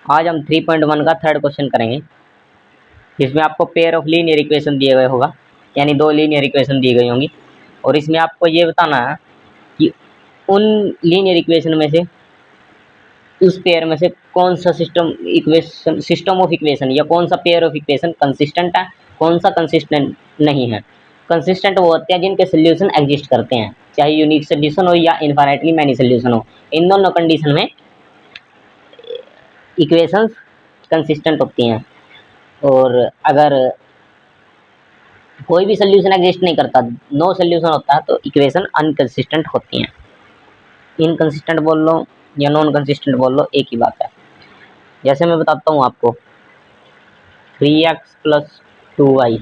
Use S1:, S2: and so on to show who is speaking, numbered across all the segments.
S1: आज हम 3.1 का थर्ड क्वेश्चन करेंगे। इसमें आपको पेयर ऑफ लीनियर इक्वेशन दिए गए होगा, यानी दो लीनियर इक्वेशन दी गई होंगी, और इसमें आपको ये बताना है कि उन लीनियर इक्वेशन में से उस पेयर में से कौन सा सिस्टम ऑफ इक्वेशन या कौन सा पेयर ऑफ इक्वेशन कंसिस्टेंट है, कौन सा कंसिस्टेंट नहीं है। कंसिस्टेंट वो होते हैं जिनके सोल्यूशन एग्जिस्ट करते हैं, चाहे यूनिक सोल्यूशन हो या इनफाइनाइटली मैनी सोल्यूशन हो। इन दोनों कंडीशन में इक्वेशंस कंसिस्टेंट होती हैं, और अगर कोई भी सोल्यूशन एग्जिस्ट नहीं करता, नो सोल्यूशन होता है, तो इक्वेशन अनकंसिस्टेंट होती हैं। इनकंसिस्टेंट बोल लो या नॉन कंसिस्टेंट बोल लो, एक ही बात है। जैसे मैं बताता हूँ आपको, 3x plus 2y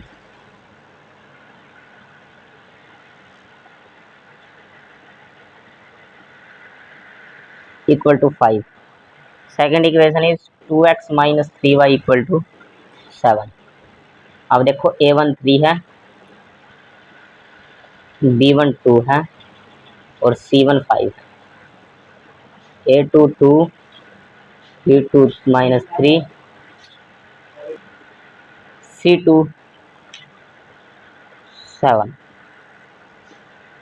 S1: equal to 5। Second equation is 2x minus 3y equal to 7। अब देखो a1 3 है, b1 2 है और c1 5। a2 2, b2 minus 3, c2 7।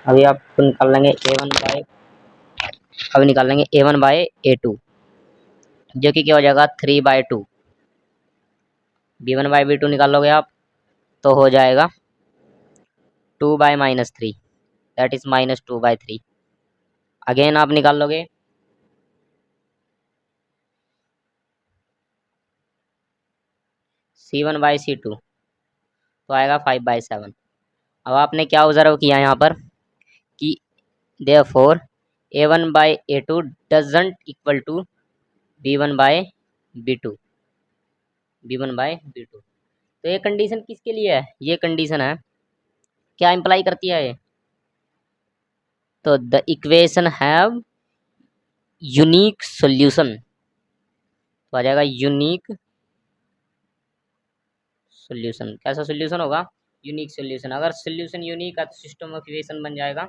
S1: अभी आप निकाल लेंगे a1 बाय जो कि क्या हो जाएगा 3/2। b1/b2 निकाल लोगे आप तो हो जाएगा 2/-3, दैट इज -2/3। अगेन आप निकाल लोगे c1/c2 तो आएगा 5/7। अब आपने क्या ऑब्जर्व किया यहाँ पर कि therefore a1/a2 doesn't equal to b1/b2। तो ये कंडीशन किसके लिए है? ये कंडीशन है, क्या इंप्लाई करती है ये? तो the equation have unique solution, तो आ जाएगा यूनिक सॉल्यूशन। कैसा सॉल्यूशन होगा? Unique solution. अगर सॉल्यूशन यूनिक है तो सिस्टम ऑफ इक्वेशन बन जाएगा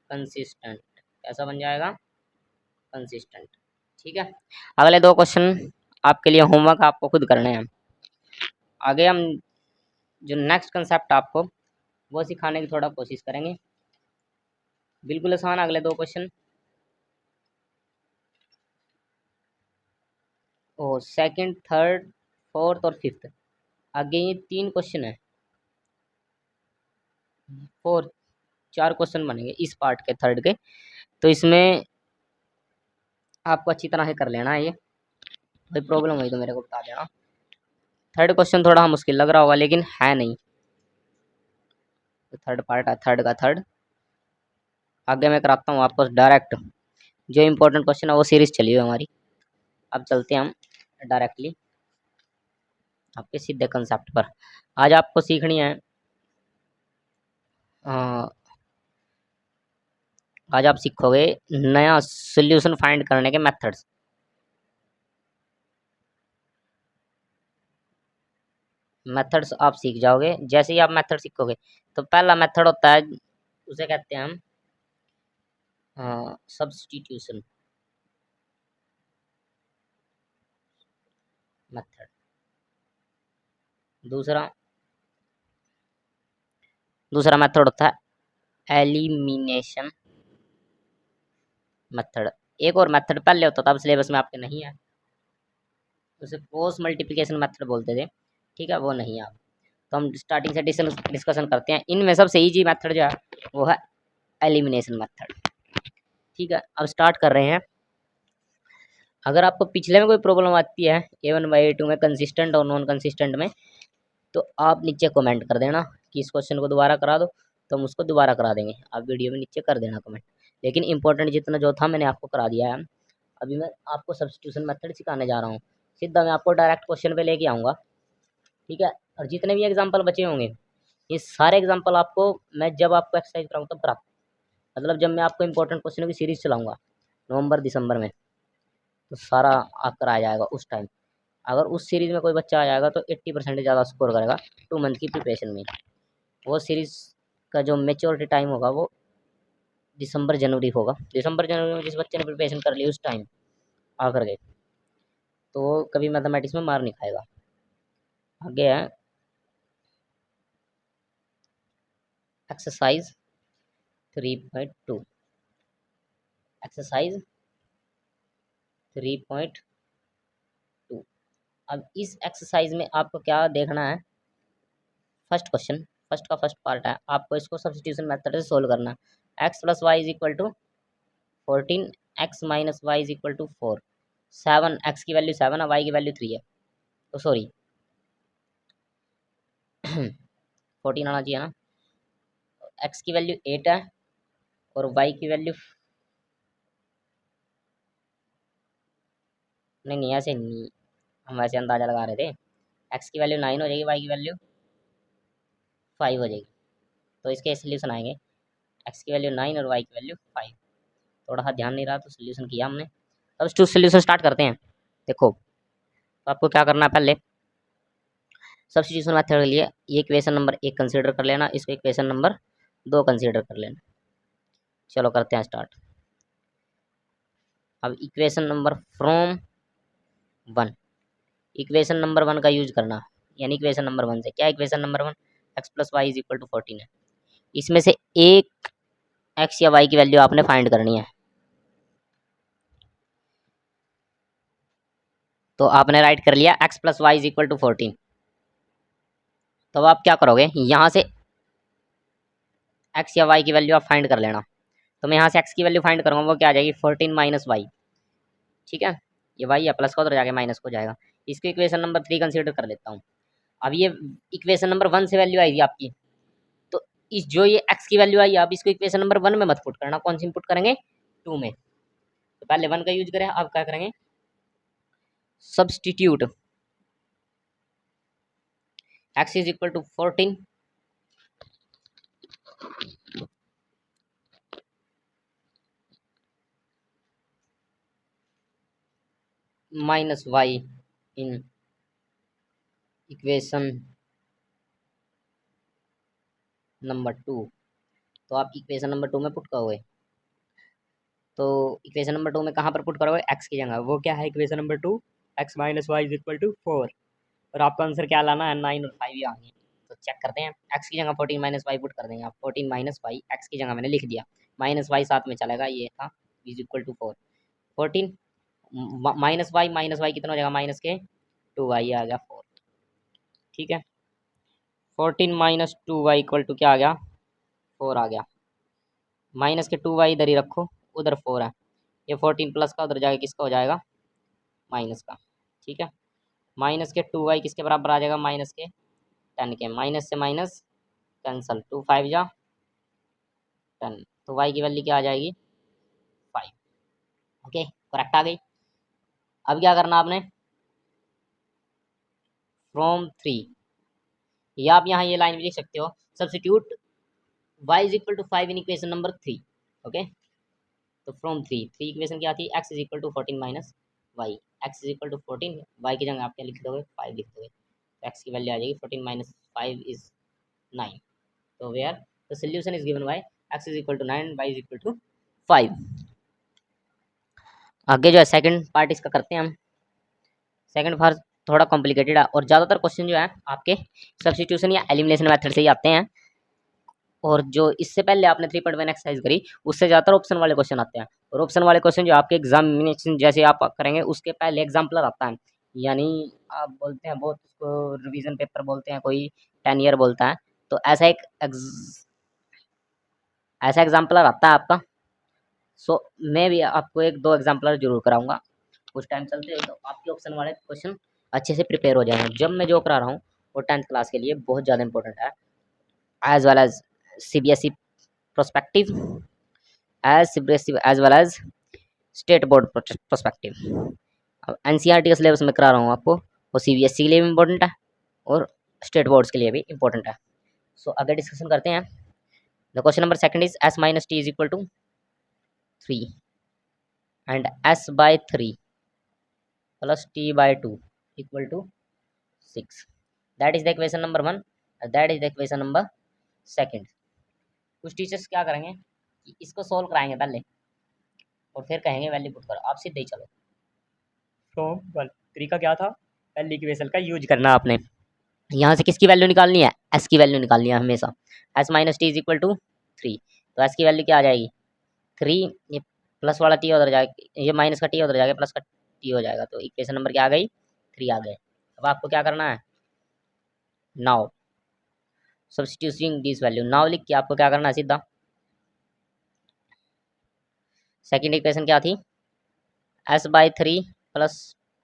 S1: कंसिस्टेंट। कैसा बन जाएगा? कंसिस्टेंट। ठीक है, अगले दो क्वेश्चन आपके लिए होमवर्क आपको खुद करने हैं। आगे हम जो नेक्स्ट कंसेप्ट आपको वो सिखाने की थोड़ा कोशिश करेंगे। बिल्कुल आसान अगले दो क्वेश्चन। और सेकंड, थर्ड, फोर्थ और फिफ्थ, आगे ये 3 क्वेश्चन है। फोर्थ 4 क्वेश्चन बनेंगे इस पार्ट के, थर्ड के। तो इसमें आपको अच्छी तरह से कर लेना है। ये कोई प्रॉब्लम हुई तो मेरे को बता देना। थर्ड क्वेश्चन थोड़ा मुश्किल लग रहा होगा लेकिन है नहीं। तो थर्ड पार्ट है, थर्ड का थर्ड। आगे मैं कराता हूँ आपको डायरेक्ट जो इम्पोर्टेंट क्वेश्चन है, वो सीरीज चली हुई हमारी। अब चलते हैं हम डायरेक्टली आपके सीधे कंसेप्ट पर। आज आपको सीखनी है आज आप सीखोगे नया सॉल्यूशन फाइंड करने के मेथड्स। मेथड्स आप सीख जाओगे। जैसे ही आप मेथड सीखोगे तो पहला मेथड होता है, उसे कहते हैं हम सब्स्टिट्यूशन मेथड। दूसरा मेथड होता है एलिमिनेशन मेथड। एक और मेथड पहले होता था, अब सिलेबस में आपके नहीं है, उसे क्रॉस मल्टीप्लिकेशन मेथड बोलते थे। ठीक है, वो नहीं है अब। तो हम स्टार्टिंग से डिस्कशन करते हैं। इनमें सबसे इजी मेथड जो है वो है एलिमिनेशन मेथड। ठीक है, अब स्टार्ट कर रहे हैं। अगर आपको पिछले में कोई प्रॉब्लम आती है a1/a2 में कंसिस्टेंट और नॉन कंसिस्टेंट में, तो आप नीचे कमेंट कर देना कि इस क्वेश्चन को दोबारा करा दो, तो हम उसको दोबारा करा देंगे। आप वीडियो में नीचे कर देना कमेंट। लेकिन इंपॉर्टेंट जितना जो था मैंने आपको करा दिया है। अभी मैं आपको सब्स्टिट्यूशन मेथड सिखाने जा रहा हूँ। सीधा मैं आपको डायरेक्ट क्वेश्चन पे लेके आऊँगा। ठीक है, और जितने भी एग्जाम्पल बचे होंगे ये सारे एग्जाम्पल आपको मैं जब आपको एक्सरसाइज कराऊँ तब करा, मतलब जब मैं आपको इंपॉर्टेंट क्वेश्चनों की सीरीज चलाऊँगा नवंबर दिसंबर में, तो सारा आकर आ जाएगा उस टाइम। अगर उस सीरीज में कोई बच्चा आ जाएगा तो 80% ज़्यादा स्कोर करेगा 2 मंथ की प्रिपरेशन में। वो सीरीज का जो मेच्योरिटी टाइम होगा वो दिसंबर जनवरी होगा। दिसंबर जनवरी में जिस बच्चे ने प्रिपरेशन कर ली उस टाइम आकर के तो वो कभी मैथमेटिक्स में मार नहीं खाएगा। आगे है एक्सरसाइज 3.2। एक्सरसाइज 3.2। अब इस एक्सरसाइज में आपको क्या देखना है, फर्स्ट क्वेश्चन, फर्स्ट का फर्स्ट पार्ट है, आपको इसको सब्स्टिट्यूशन मेथड से सोल्व करना है। X plus Y is equal to 14, X minus Y is equal to 4, 7, X की वैल्यू 7 है, वाई की वैल्यू 3 है, तो सॉरी 14 आना चाहिए ना। एक्स की वैल्यू 8 है और वाई की वैल्यू नहीं, ऐसे नहीं, हम वैसे अंदाजा लगा रहे थे। एक्स की वैल्यू 9 हो जाएगी, वाई की वैल्यू 5 हो जाएगी, तो इसके सोल्यूशन आएंगे। एक्स की वैल्यू 9 और वाई की वैल्यू 5। थोड़ा सा ध्यान नहीं रहा तो सोल्यूशन किया हमने। अब सोल्यूशन स्टार्ट करते हैं। देखो, तो आपको क्या करना है, पहले सब्स्टिट्यूशन मेथड के लिए ये इक्वेशन नंबर 1 कंसीडर कर लेना, इसको इक्वेशन नंबर 2 कंसीडर कर लेना। चलो करते हैं स्टार्ट। अब equation number from 1, equation number 1 का यूज करना, यानी इक्वेशन नंबर 1 से क्या, equation number 1 X plus Y is equal to 14 है। इसमें से एक एक्स या वाई की वैल्यू आपने फाइंड करनी है। तो आपने राइट कर लिया X plus Y is equal to 14। तो अब आप क्या करोगे, यहाँ से एक्स या वाई की वैल्यू आप फाइंड कर लेना। तो मैं यहाँ से एक्स की वैल्यू फाइंड करूँगा, वो क्या आ जाएगी 14 माइनस वाई। ठीक है, ये वाई या प्लस का उधर जाके माइनस को जाएगा। इसको इक्वेशन नंबर 3 कंसीडर कर लेता हूँ। अब ये इक्वेशन नंबर 1 से वैल्यू आएगी आपकी, तो इस जो ये एक्स की वैल्यू आई, आप इसको इक्वेशन नंबर 1 में मत पुट करना, कौन सी इनपुट करेंगे 2 में। तो पहले 1 का यूज करें, अब क्या करेंगे, substitute X is equal to 14 minus Y in equation number 2। तो आप इक्वेशन नंबर 2 में पुट करोगे, तो इक्वेशन नंबर 2 में कहाँ पर पुट करोगे, एक्स की जगह, वो क्या है equation number 2, X minus Y is equal to 4। और आपका आंसर क्या लाना है, 9 और 5 ही आएंगे। तो चेक करते हैं, एक्स की जगह 14 माइनस वाई पुट कर देंगे आप, 14 माइनस वाई, एक्स की जगह मैंने लिख दिया, माइनस वाई साथ में चलेगा, ये था is equal to 4। 14 minus Y कितना हो जाएगा, माइनस के 2 वाई आ गया 4। ठीक है, 14 माइनस 2 वाई इक्वल टू क्या आ गया, 4 आ गया। माइनस के 2 वाई इधर ही रखो, उधर 4 है, ये 14 प्लस का उधर जाके किसका हो जाएगा, माइनस का। ठीक है, माइनस के 2 वाई किसके बराबर आ जाएगा, माइनस के 10 के, माइनस से माइनस कैंसल, 2 5 जा 10, तो वाई की वैल्यू क्या आ जाएगी 5। ओके, करेक्ट आ गई। अब क्या करना आपने, फ्रॉम 3, या आप यहाँ ये लाइन भी लिख सकते हो, substitute y is equal to 5 in equation number 3। Okay, तो फ्रॉम 3 इक्वेशन क्या थी, x is equal to 14 minus Y, X is equal to 14, Y की जगह आप क्या लिख दोगे 5 लिख दोगे, तो एक्स की वैल्यू आ जाएगी 14 माइनस 5 इज 9। तो where the solution is given by X is equal to 9, Y is equal to 5। आगे जो है सेकंड पार्ट इसका करते हैं हम। सेकंड पार्ट थोड़ा कॉम्प्लिकेटेड है, और ज़्यादातर क्वेश्चन जो है आपके सब्स्टिट्यूशन या एलिमिनेशन मेथड से ही आते हैं, और जो इससे पहले आपने 3.1 एक्सरसाइज करी उससे ज़्यादातर ऑप्शन वाले क्वेश्चन आते हैं। और ऑप्शन वाले क्वेश्चन जो आपके एग्जामिनेशन जैसे आप करेंगे उसके पहले एग्जाम्पलर आता है, यानी आप बोलते हैं बहुत उसको रिवीजन पेपर बोलते हैं, कोई 10 ईयर बोलता है, तो ऐसा एग्जाम्पलर आता है आपका। सो मैं भी आपको एक दो एग्जाम्पलर जरूर कराऊंगा, कुछ टाइम चलते हैं, तो आपके ऑप्शन वाले क्वेश्चन अच्छे से प्रिपेयर हो जाएंगे। जब मैं जो करा रहा हूँ वो 10th क्लास के लिए बहुत ज़्यादा इंपॉर्टेंट है, as well as CBSE prospective, as well as state board perspective. अब NCERT का सिलेबस में करा रहा हूँ आपको, वो CBSE के लिए भी इम्पोर्टेंट है और स्टेट बोर्ड्स के लिए भी इम्पोर्टेंट है। सो अगर डिस्कशन करते हैं, the question number second is s minus T is equal to 3 and s by 3 plus t by 2 equal to 6। That is the equation number 1, that is the equation number second. कुछ teachers क्या करेंगे कि इसको solve कराएंगे पहले और फिर कहेंगे वैल्यू पुट करो, आप सीधे ही चलो फ्रॉम 1 3 का क्या था, पहली इक्वेशन का यूज करना आपने। यहाँ से किसकी वैल्यू निकालनी है, एस की वैल्यू निकालनी है हमेशा। S minus T is equal to 3, तो एस की वैल्यू क्या आ जाएगी 3, ये प्लस वाला टी उधर जाएगा, ये माइनस का टी उधर जाएगा, प्लस का टी हो जाएगा, तो इक्वेशन नंबर क्या आ गई 3 आ गए। अब आपको क्या करना है, now substituting this value, now लिख के आपको क्या करना है सीधा, सेकंड इक्वेशन क्या थी s/3 प्लस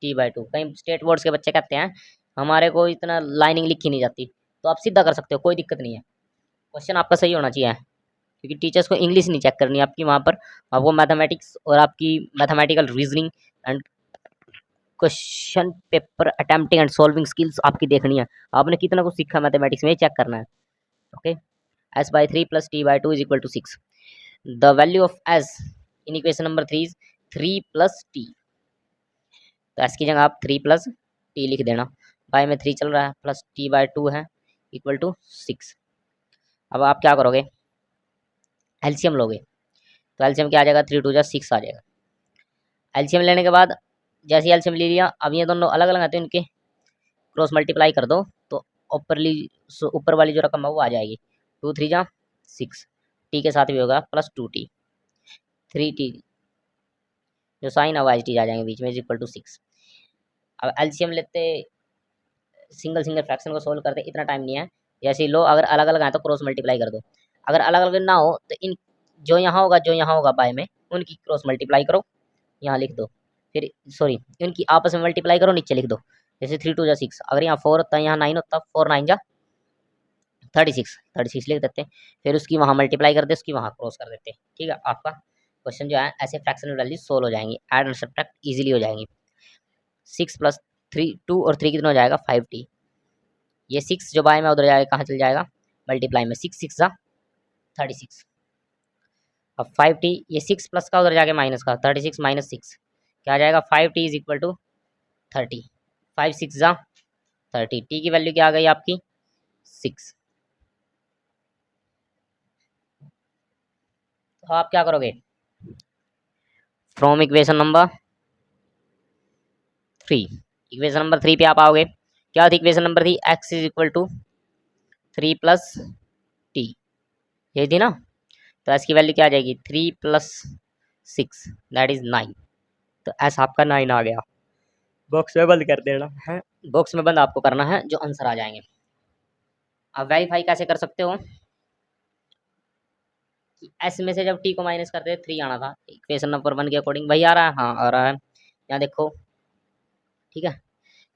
S1: t/2। कई स्टेट बोर्ड्स के बच्चे कहते हैं हमारे को इतना लाइनिंग लिखी नहीं जाती, तो आप सीधा कर सकते हो, कोई दिक्कत नहीं है, क्वेश्चन आपका सही होना चाहिए, क्योंकि टीचर्स को इंग्लिश नहीं चेक करनी है आपकी, वहाँ पर आपको मैथमेटिक्स और आपकी mathematical reasoning and question paper attempting and solving skills आपकी देखनी है, आपने कितना कुछ सीखा मैथमेटिक्स में चेक करना है। Okay, s/3 plus t/2 is equal to 6, the value of s in equation number 3 is 3 plus t, तो s की जगह आप 3 प्लस t लिख देना, बाय में 3 चल रहा है प्लस t/2 है इक्वल टू 6। अब आप क्या करोगे, एलसीएम लोगे, तो एलसीएम क्या आ जाएगा 3 2 जा 6 आ जाएगा। एलसीएम लेने के बाद जैसे एलसीएम ले लिया, अब ये दोनों अलग अलग आते हैं, इनके क्रॉस मल्टीप्लाई कर दो तो ऊपर वाली जो रकम है वो आ जाएगी 2 3 जा 6, टी के साथ भी होगा प्लस 2t, 3t जो साइन है टी आ जाएंगे बीच में इज इक्वल टू 6। अब एलसीएम लेते, सिंगल सिंगल फ्रैक्शन को सोल्व करते इतना टाइम नहीं है, जैसे ही लो अगर अलग अलग आए तो क्रॉस मल्टीप्लाई कर दो, अगर अलग अलग ना हो तो इन जो यहाँ होगा बाय में उनकी क्रॉस मल्टीप्लाई करो, यहाँ लिख दो, फिर सॉरी इनकी आपस में मल्टीप्लाई करो नीचे लिख दो, जैसे 3 2 जा 6, अगर यहाँ 4 होता है यहाँ 9 होता, 4 9 जा 36 लिख देते, फिर उसकी वहाँ मल्टीप्लाई कर दे, उसकी वहाँ क्रॉस कर देते, ठीक है। आपका क्वेश्चन जो है ऐसे फ्रैक्शनल वैल्यू सोल्व हो जाएंगी, ऐड और सब्ट्रैक्ट इजीली हो जाएंगी। 6 प्लस 3 2 और 3 कितना हो जाएगा 5t, ये 6 जो बाय में उधर जाएगा कहाँ चल जाएगा मल्टीप्लाई में, 6 6 जा 36, अब 5t ये 6 प्लस का उधर जाके माइनस का 36 माइनस 6 क्या आ जाएगा 5t इज इक्वल टू 30, 5 6 जा 30, टी की वैल्यू क्या आ गई आपकी 6। तो आप क्या करोगे, from equation number 3, equation number 3 पे आप आओगे, क्या थी equation number 3, x is equal to 3 plus T, ये थी ना, तो s की वैल्यू क्या आ जाएगी 3 प्लस 6 दैट इज 9, तो s आपका 9 आ गया, बॉक्स में बंद कर देना है, बॉक्स में बंद आपको करना है जो आंसर आ जाएंगे। आप वेरीफाई कैसे कर सकते हो कि s में से जब t को माइनस करते थे 3 आना था, इक्वेशन नंबर 1 के अकॉर्डिंग वही आ रहा है, हाँ आ रहा है, यहाँ देखो, ठीक है,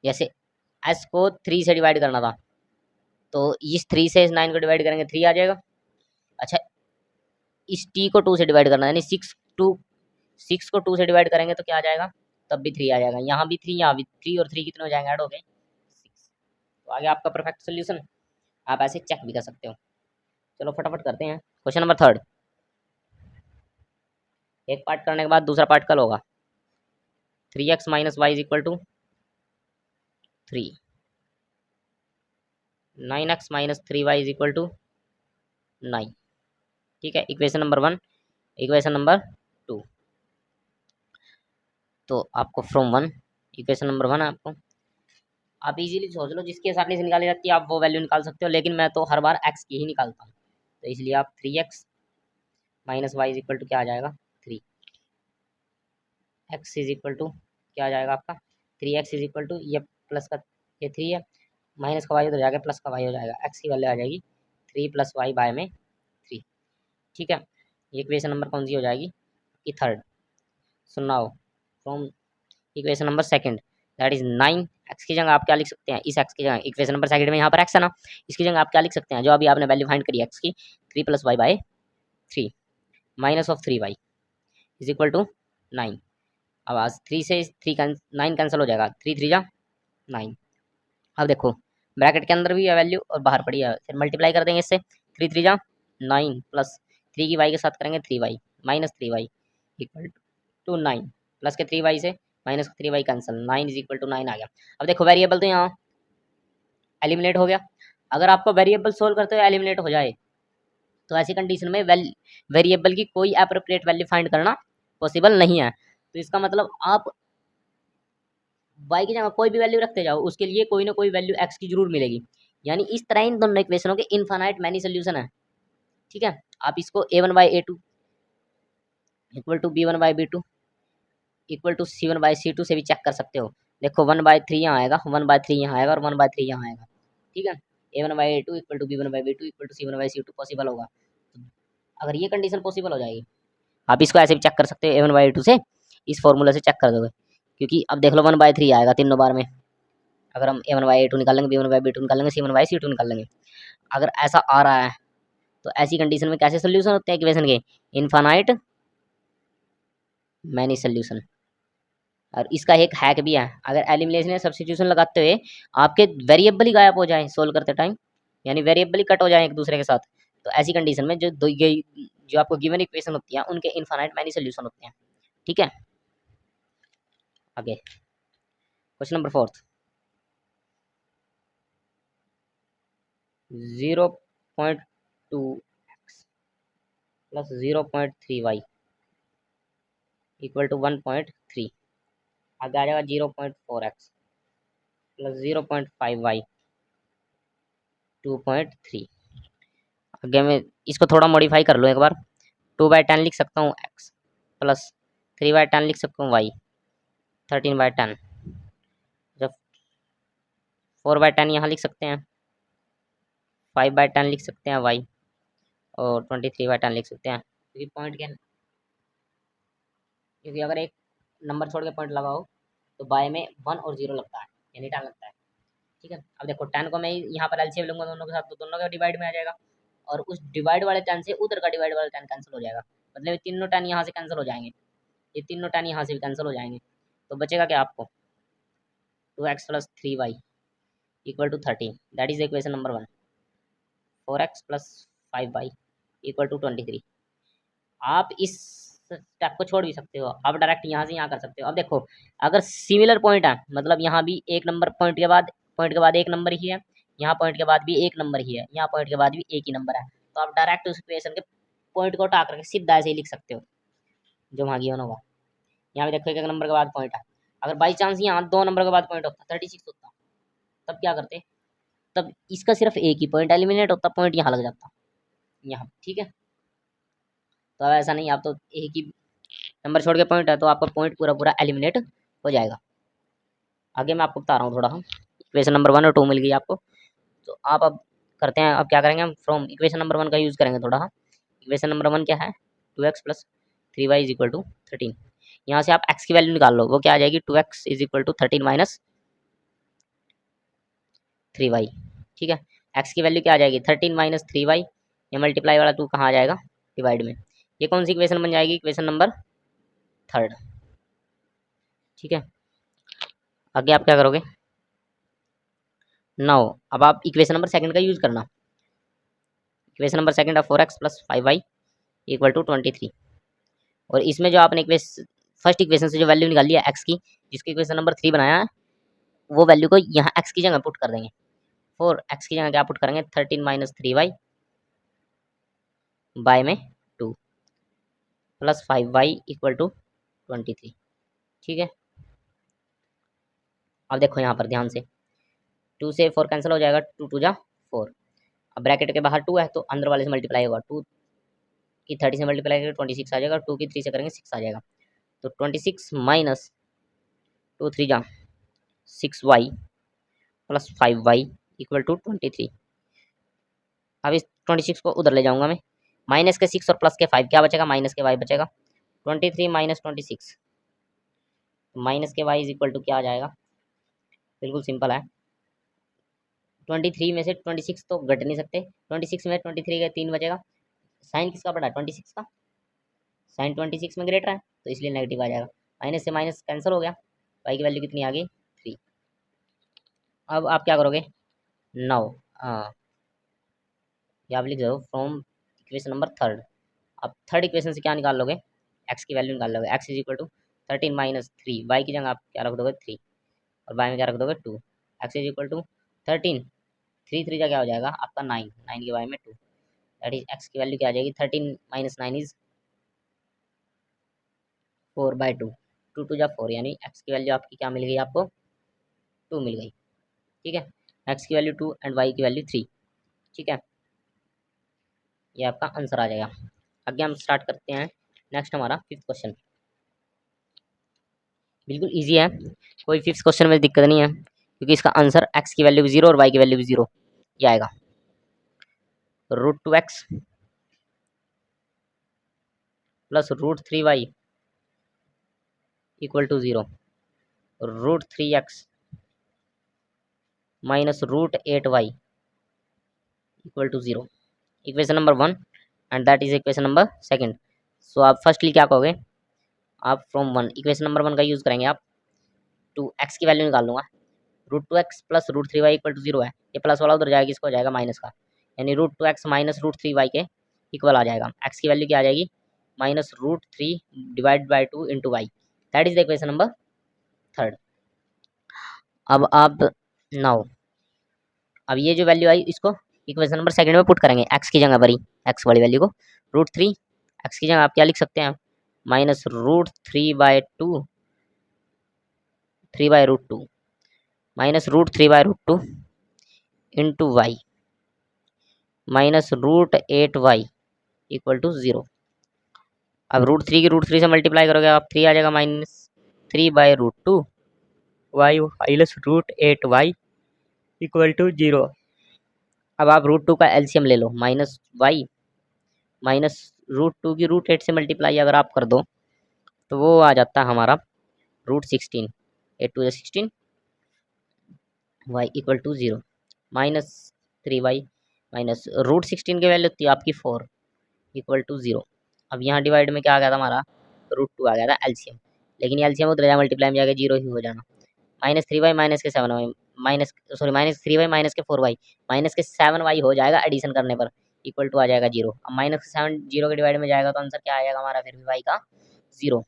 S1: जैसे s को 3 से डिवाइड करना था, तो इस 3 से इस 9 को डिवाइड करेंगे 3 आ जाएगा। अच्छा, इस t को 2 से डिवाइड करना है, यानी 6 को 2 से डिवाइड करेंगे तो क्या आ जाएगा, तब भी 3 आ जाएगा, यहाँ भी 3 यहाँ भी 3 और 3 कितने हो जाएंगे ऐड हो गए 6, तो आगे आपका परफेक्ट सोल्यूशन, आप ऐसे चेक भी कर सकते हो। चलो फटाफट करते हैं क्वेश्चन नंबर 3, एक पार्ट करने के बाद दूसरा पार्ट कल होगा, 3x minus Y is equal to 3, 9x minus 3y is equal to 9, ठीक है, इक्वेशन नंबर 1, इक्वेशन नंबर 2, तो आपको फ्रॉम 1 इक्वेशन नंबर 1 आपको, आप इजीली सोच लो जिसकी आसानी से निकाली जाती है आप वो वैल्यू निकाल सकते हो, लेकिन मैं तो हर बार x की ही निकालता हूँ, तो इसलिए आप 3x minus Y is equal to क्या आ जाएगा 3, x इज इक्वल टू क्या आ जाएगा आपका 3x इज इक्वल टू ये प्लस का ये 3 है, माइनस का वाई उधर जाएगा प्लस का वाई हो जाएगा, x की वैल्यू आ जाएगी 3 प्लस वाई बाय में 3, ठीक है। ये इक्वेशन नंबर कौन सी हो जाएगी कि थर्ड, सुनाओ from equation number second that is 9, x की जगह आप क्या लिख सकते हैं, इस एक्स की जगह इक्वेशन नंबर सेकंड में यहाँ पर एक्स है ना, इसकी जगह आप क्या लिख सकते हैं जो अभी आपने वैल्यू फाइंड करी एक्स की 3 plus y by 3 minus of 3 y is equal to 9, अब आज 3 से 9 कैंसिल हो जाएगा, 3 3 जा 9, अब देखो ब्रैकेट के अंदर भी है वैल्यू और बाहर पड़ी है, फिर मल्टीप्लाई कर देंगे इससे 3 3 जा 9 प्लस 3 की वाई के साथ करेंगे 3 y minus 3 y equal to 9, plus के 3 वाई से माइनस का 3 y cancel, 9 is equal to 9 आ गया। अब देखो वेरिएबल तो यहाँ एलिमिनेट हो गया, अगर आपको वेरिएबल सोल्व करते हुए एलिमिनेट हो जाए तो ऐसी कंडीशन में वेरिएबल की कोई अप्रोप्रिएट वैल्यू फाइंड करना पॉसिबल नहीं है, तो इसका मतलब आप वाई की जगह कोई भी वैल्यू रखते जाओ, उसके लिए कोई ना कोई वैल्यू एक्स की जरूर मिलेगी। यानी इस तरह इन दोनों इक्वेशनों के इनफाइनाइट मैनी सोल्यूशन है। ठीक है, आप इसको a1/a2 equal to b1/b2 equal to c1/c2 से भी चेक कर सकते हो। देखो 1/3 यहाँ आएगा, 1/3 यहाँ आएगा और 1/3 यहाँ आएगा। ठीक है, a1/a2 equal to b1/b2 equal to c1/c2 possible होगा। अगर ये कंडीशन पॉसिबल हो जाएगी, आप इसको ऐसे भी चेक कर सकते हो, a1/a2 से इस फॉर्मूला से चेक कर दोगे, क्योंकि अब देख लो 1/3 आएगा तीनों बार में। अगर हम a1/a2 निकाल लेंगे, b1/b2 निकाल लेंगे, c1/c2 निकाल लेंगे। अगर ऐसा आ रहा है तो ऐसी कंडीशन में कैसे सोल्यूशन होते हैं इक्वेशन के? Infinite many solution. और इसका एक हैक भी है, अगर एलिमिनेशन या सब्स्टिट्यूशन लगाते हुए आपके वेरिएबल ही गायब हो जाए सोल्व करते टाइम, यानी वेरिएबल ही कट हो जाए एक दूसरे के साथ, तो ऐसी कंडीशन में जो ये जो आपको गिवन इक्वेशन होती है उनके इनफाइनाइट मैनी सोल्यूशन होते हैं। ठीक है, आगे question number 4, 0.2x plus 0.3y equal to 1.3। आगे आ जाएगा 0.4x प्लस 0.5y 2.3। आगे मैं इसको थोड़ा मॉडिफाई कर लूँ एक बार, 2/10 लिख सकता हूँ x प्लस 3/10 लिख सकता हूँ y, 13/10, जब 4/10 यहाँ लिख सकते हैं, 5/10 लिख सकते हैं y, और 23/10 लिख सकते हैं। क्योंकि पॉइंट के, क्योंकि अगर एक नंबर छोड़ के पॉइंट लगाओ तो बाय में 1 और 0 लगता है, यानी 10 लगता है। ठीक है, अब देखो 10 को मैं यहाँ पर एलसीएम लूंगा दोनों के साथ, तो दोनों का डिवाइड में आ जाएगा, और उस डिवाइड वाले 10 से उधर का डिवाइड वाला 10 कैंसिल हो जाएगा। मतलब ये तीनों 10 यहाँ से कैंसिल हो जाएंगे, ये तीनों 10 यहाँ से भी कैंसिल हो जाएंगे। तो बचेगा क्या आपको? 2x plus 3y equal to 13, that is equation number 1। 4x plus 5y equal to 23। आप इस स्टेप को छोड़ भी सकते हो, आप डायरेक्ट यहाँ से यहाँ कर सकते हो। अब देखो अगर सिमिलर पॉइंट है, मतलब यहाँ भी एक नंबर पॉइंट के बाद एक नंबर ही है, यहाँ पॉइंट के बाद भी एक नंबर ही है, यहाँ पॉइंट के बाद भी एक ही नंबर है, तो आप डायरेक्ट उस इक्वेशन के पॉइंट को हटा करके सीधा ऐसे ही लिख सकते हो जो वहाँ गिवन होगा। यहाँ पे देखो एक नंबर के बाद पॉइंट है, अगर बाई चांस यहाँ 2 नंबर के बाद पॉइंट होता 36 होता, तब क्या करते? तब इसका सिर्फ एक ही पॉइंट एलिमिनेट होता, पॉइंट यहाँ लग जाता यहाँ। ठीक है, तो अब ऐसा नहीं, आप तो एक ही नंबर छोड़ के पॉइंट है तो आपका पॉइंट पूरा पूरा एलिमिनेट हो जाएगा। आगे मैं आपको बता रहा हूँ थोड़ा, हम इक्वेशन नंबर 1 और 2 मिल गई आपको, तो आप अब करते हैं, अब क्या करेंगे हम फ्रॉम इक्वेशन नंबर 1 का यूज़ करेंगे थोड़ा। हम इक्वेशन नंबर 1 क्या है? 2x plus 3y is equal to 13। यहाँ से आप x की वैल्यू निकाल लो, वो क्या आ जाएगी? 2x is equal to 13 minus 3y। ठीक है, x की वैल्यू क्या आ जाएगी? 13 माइनस 3y, ये मल्टीप्लाई वाला 2 कहाँ आ जाएगा? डिवाइड में। ये कौन सी इक्वेशन बन जाएगी? Equation number 3। ठीक है, आगे आप क्या करोगे? नाउ अब आप इक्वेशन नंबर 2 का यूज़ करना। इक्वेशन नंबर 2 है 4x plus 5y equal to 23, और इसमें जो आपने फर्स्ट इक्वेशन से जो वैल्यू निकाली है x की, जिसकी इक्वेशन नंबर 3 बनाया है, वो वैल्यू को यहाँ x की जगह पुट कर देंगे। 4x की जगह क्या पुट करेंगे? 13 माइनस 3y बाय में 2 प्लस 5y इक्वल टू 23। ठीक है, अब देखो यहाँ पर ध्यान से, 2 से 4 कैंसिल हो जाएगा, 2 2 जा 4। अब ब्रैकेट के बाहर 2 है तो अंदर वाले से मल्टीप्लाई होगा, 2 की 30 से मल्टीप्लाई करेंगे 26 आ जाएगा, 2 की 3 से करेंगे 6 आ जाएगा। तो 26 माइनस 2 3 जा 6y plus 5y equal to 23। अब इस 26 को उधर ले जाऊंगा मैं, माइनस के 6 और प्लस के 5 क्या बचेगा? माइनस के y बचेगा। 23 माइनस 26, माइनस के y इज इक्वल टू क्या आ जाएगा? बिल्कुल सिंपल है, 23 में से 26 तो घट नहीं सकते, 26 में 23 का 3 बचेगा। साइन किसका बड़ा है? 26 का। साइन 26 में ग्रेटर है तो इसलिए नेगेटिव आ जाएगा। माइनस से माइनस कैंसिल हो गया, y की वैल्यू कितनी आ गई? 3। अब आप क्या करोगे? नाउ हाँ, ये आप लिख दो फ्रॉम इक्वेशन नंबर 3। अब थर्ड इक्वेशन से क्या निकाल लोगे? x की वैल्यू निकाल लोगे, x is equal to 13 minus 3, y की जगह आप क्या रख दोगे? 3, और बाय में क्या रख दोगे? 2। x इज इक्वल टू 13, 3 3 का क्या हो जाएगा आपका? 9, 9 के बाय में 2, दैट इज x की वैल्यू क्या आ जाएगी? 13 माइनस 9 इज 4/2, 2 2 जा 4, यानी x की वैल्यू आपकी क्या मिल गई आपको? 2 मिल गई। ठीक है, एक्स की वैल्यू 2 एंड वाई की वैल्यू 3। ठीक है, ये आपका आंसर आ जाएगा। आगे हम स्टार्ट करते हैं नेक्स्ट हमारा फिफ्थ क्वेश्चन। बिल्कुल इजी है, कोई फिफ्थ क्वेश्चन में दिक्कत नहीं है, क्योंकि इसका आंसर एक्स की वैल्यू भी 0 और वाई की वैल्यू भी 0 ये आएगा। √2x plus √3y equal to 0, √3x minus √8y equal to 0। Equation number 1 and that is equation number second. So आप फर्स्टली क्या कहोगे, आप फ्रॉम 1 इक्वेशन नंबर 1 का यूज़ करेंगे आप, टू एक्स की वैल्यू निकाल लूँगा। √2x plus √3y equal to 0 है, ये प्लस वाला उधर जाएगा, इसको हो जाएगा माइनस का, यानी √2x माइनस √3y के इक्वल आ जाएगा। एक्स की वैल्यू क्या आ जाएगी, minus √3 divide by 2 into y, that is the equation number third. अब आप नाउ, अब ये जो वैल्यू आई इसको इक्वेशन नंबर सेकंड में पुट करेंगे, एक्स की जगह पर ही, एक्स वाली वैल्यू को √3, एक्स की जगह आप क्या लिख सकते हैं, minus √3/2 3/√2 minus √3/√2 into y minus √8y equal to 0। अब √3 की √3 से मल्टीप्लाई करोगे आप, 3 आ जाएगा, minus 3/√2 y minus √8y equal to 0। अब आप √2 का एलसीएम ले लो, माइनस वाई माइनस √2 की √8 से मल्टीप्लाई अगर आप कर दो तो वो आ जाता है हमारा √16, 8×2 = 16 y equal to 0, minus 3y minus √16 की वैल्यू थी आपकी 4 इक्वल टू 0। अब यहाँ डिवाइड में क्या आ गया था हमारा, √2 आ गया था एलसीएम, लेकिन एलसीएम उधर जाए मल्टीप्लाई में जाकर 0 ही हो जाना। माइनस 3y माइनस के 7y minus sorry minus 3y minus के 4y माइनस के 7y हो जाएगा एडिशन करने पर, इक्वल टू आ जाएगा 0। अब माइनस के 7 0 के डिवाइड में जाएगा तो आंसर क्या आएगा हमारा, फिर भी y का 0।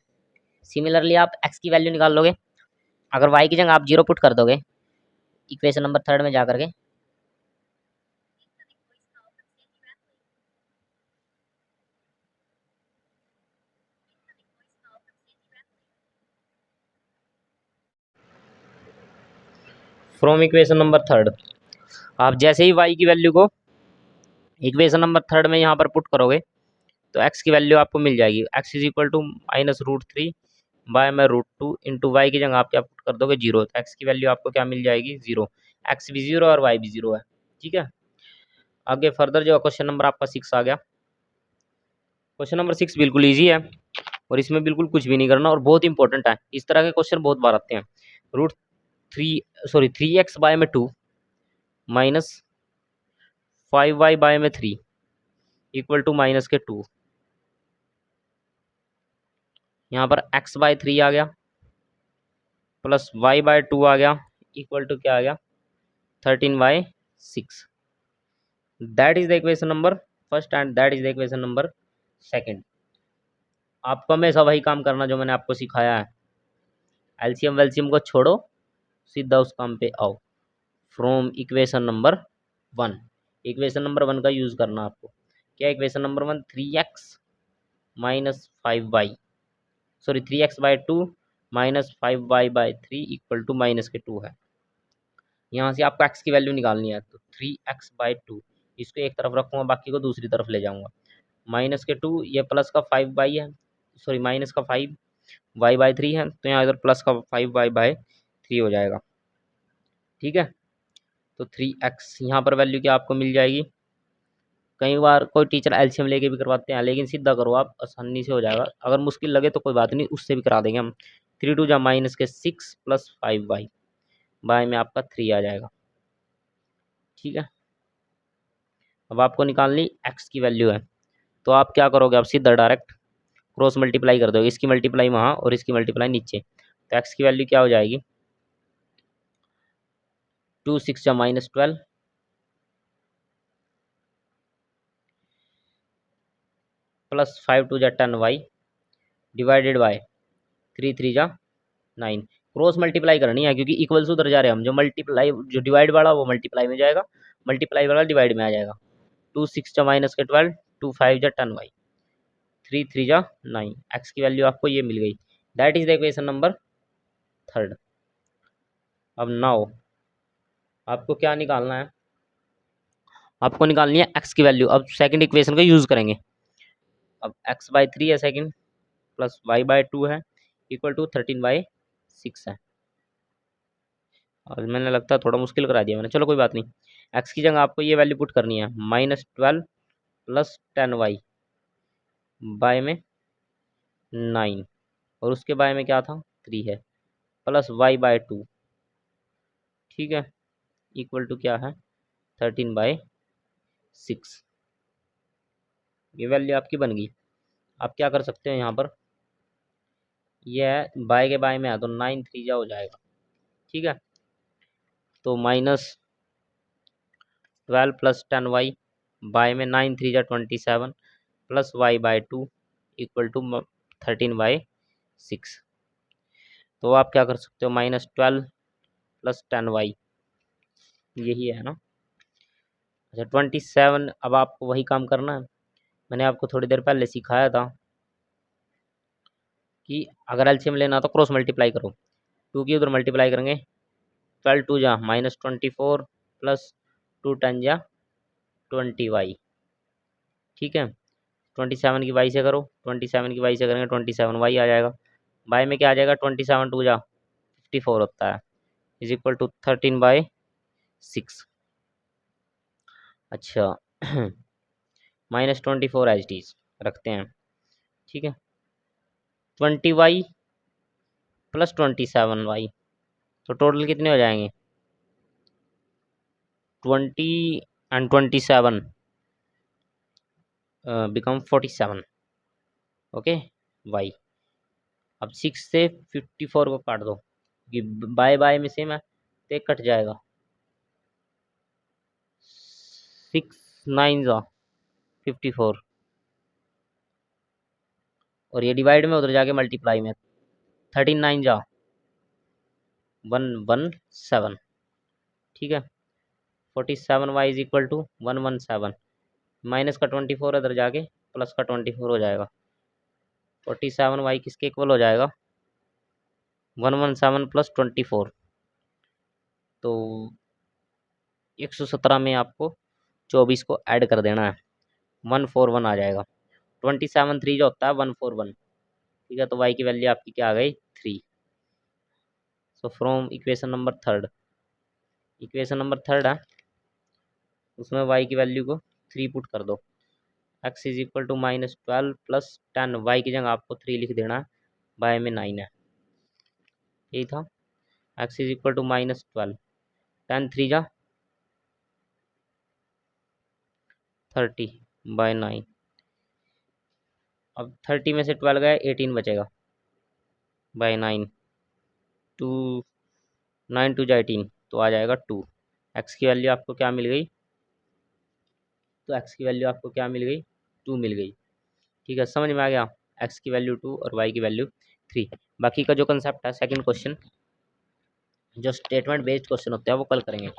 S1: सिमिलरली आप x की वैल्यू निकाल लोगे, अगर y की जगह आप 0 पुट कर दोगे इक्वेशन नंबर थर्ड में जा करके, फ्रॉम इक्वेशन नंबर थर्ड, आप जैसे ही y की वैल्यू को इक्वेशन नंबर थर्ड में यहाँ पर पुट करोगे तो x की वैल्यू आपको मिल जाएगी, x is equal to minus √3 by में √2 इंटू वाई की जगह आप क्या पुट कर दोगे 0, तो x की वैल्यू आपको क्या मिल जाएगी 0, x भी 0 और y भी 0 है। ठीक है, आगे फर्दर जो क्वेश्चन नंबर आपका 6 आ गया। क्वेश्चन नंबर 6 बिल्कुल ईजी है और इसमें बिल्कुल कुछ भी नहीं करना और बहुत इंपॉर्टेंट है, इस तरह के क्वेश्चन बहुत बार आते हैं। √3 3x बाय में 2 माइनस 5y बाय में 3 इक्वल टू माइनस के 2, यहाँ पर x/3 आ गया प्लस y/2 आ गया इक्वल टू क्या आ गया 13/6, that is the equation number first and that is the equation number second. आपको हमेशा वही काम करना जो मैंने आपको सिखाया है, एलसीएम वेलसीएम को छोड़ो, सीधा उस काम पे आओ। From equation number 1, equation number 1 का यूज करना आपको, क्या equation number 1 3x minus 5y sorry 3x/2 minus 5y/3 equal to minus के 2 है। यहाँ से आपको x की वैल्यू निकालनी है, तो 3x/2 इसको एक तरफ रखूँगा, बाकी को दूसरी तरफ ले जाऊँगा, माइनस के 2 ये प्लस का 5y है, सॉरी माइनस का 5y/3 है, तो यहाँ इधर प्लस का 5y/3 हो जाएगा। ठीक है, तो 3x यहाँ पर वैल्यू क्या आपको मिल जाएगी, कई बार कोई टीचर एलसीएम लेके भी करवाते हैं, लेकिन सीधा करो आप, आसानी से हो जाएगा, अगर मुश्किल लगे तो कोई बात नहीं, उससे भी करा देंगे हम। 3 × 2 माइनस के 6 प्लस 5y बाय में आपका 3 आ जाएगा। ठीक है, अब आपको निकालनी x की वैल्यू है, तो आप क्या करोगे, आप सीधा डायरेक्ट क्रॉस मल्टीप्लाई कर दोगे, इसकी मल्टीप्लाई वहाँ और इसकी मल्टीप्लाई नीचे, तो x की वैल्यू क्या हो जाएगी 2 6 × -12 plus 5 2 × 10y divided by 3 3 × 9। Cross multiply करनी है क्योंकि इक्वल से उधर जा रहे हैं हम, जो मल्टीप्लाई जो डिवाइड वाला वो मल्टीप्लाई में जाएगा, मल्टीप्लाई वाला डिवाइड में आ जाएगा। 2 6 × -12 2 5 × 10y 3 3 × 9, एक्स की वैल्यू आपको ये मिल गई, that is the equation number third. अब नाउ आपको क्या निकालना है, आपको निकालनी है x की वैल्यू। अब सेकंड इक्वेशन का यूज़ करेंगे। अब x/3 है सेकंड, प्लस y/2 है, इक्वल टू 13/6 है। और मैंने लगता है थोड़ा मुश्किल करा दिया मैंने, चलो कोई बात नहीं। x की जगह आपको ये वैल्यू पुट करनी है, -12 प्लस 10y बाय में 9, और उसके बाय में क्या था 3 है, प्लस y/2, ठीक है, इक्वल टू क्या है 13/6। ये वैल्यू आपकी बन गई। आप क्या कर सकते हो यहाँ पर, यह बाय के बाय में है तो 9 3 जा हो जाएगा, ठीक है। तो -12 प्लस 10y बाय में 9 3 जा 27 प्लस y/2 इक्वल टू 13/6। तो आप क्या कर सकते हो, -12 प्लस 10y, यही है ना। अच्छा 27, अब आपको वही काम करना है, मैंने आपको थोड़ी देर पहले सिखाया था कि अगर एलसीएम लेना तो क्रॉस मल्टीप्लाई करो। 2 की उधर मल्टीप्लाई करेंगे, 12 2 जा -24 प्लस 2 10 जा 20y, ठीक है। 27 की वाई से करो, 27 की वाई से करेंगे 27y आ जाएगा। बाय में क्या आ जाएगा 27 2 जा 54 होता है, इज इक्वल टू 13/6। अच्छा -24 एच डीज रखते हैं, ठीक है। 20y प्लस 27y, तो टोटल कितने हो जाएंगे 20 एंड 27 बिकम 47, ओके y। अब 6 से 54 को काट दो, कि बाय बाय में सेम है तो एक कट जाएगा, 6 9 जा 54, और ये डिवाइड में उधर जाके मल्टीप्लाई में 13 9 जा 117, ठीक है। 47y is equal to 117, minus का 24 इधर जाके प्लस का 24 हो जाएगा। 47y किसके इक्वल हो जाएगा 117 प्लस 24, तो 117 में आपको 24 को ऐड कर देना है, 141 आ जाएगा। 27 3 जो होता है 141, ठीक है। तो y की वैल्यू आपकी क्या आ गई 3। So from equation number third, equation number third है उसमें y की वैल्यू को 3 पुट कर दो। x is equal to -12 plus 10, y की जगह आपको 3 लिख देना है, बाय में 9 है, यही था। x इज इक्वल टू -12, 10 3 जा 30/9। अब 30 में से 12 गया 18 बचेगा, बाय 9, 2 9 2 जा 18, तो आ जाएगा 2। x की वैल्यू आपको क्या मिल गई, तो x की वैल्यू आपको क्या मिल गई 2 मिल गई, ठीक है। समझ में आ गया, x की वैल्यू 2 और y की वैल्यू 3। बाकी का जो कंसेप्ट है सेकंड क्वेश्चन, जो स्टेटमेंट बेस्ड क्वेश्चन होते हैं वो कल करेंगे।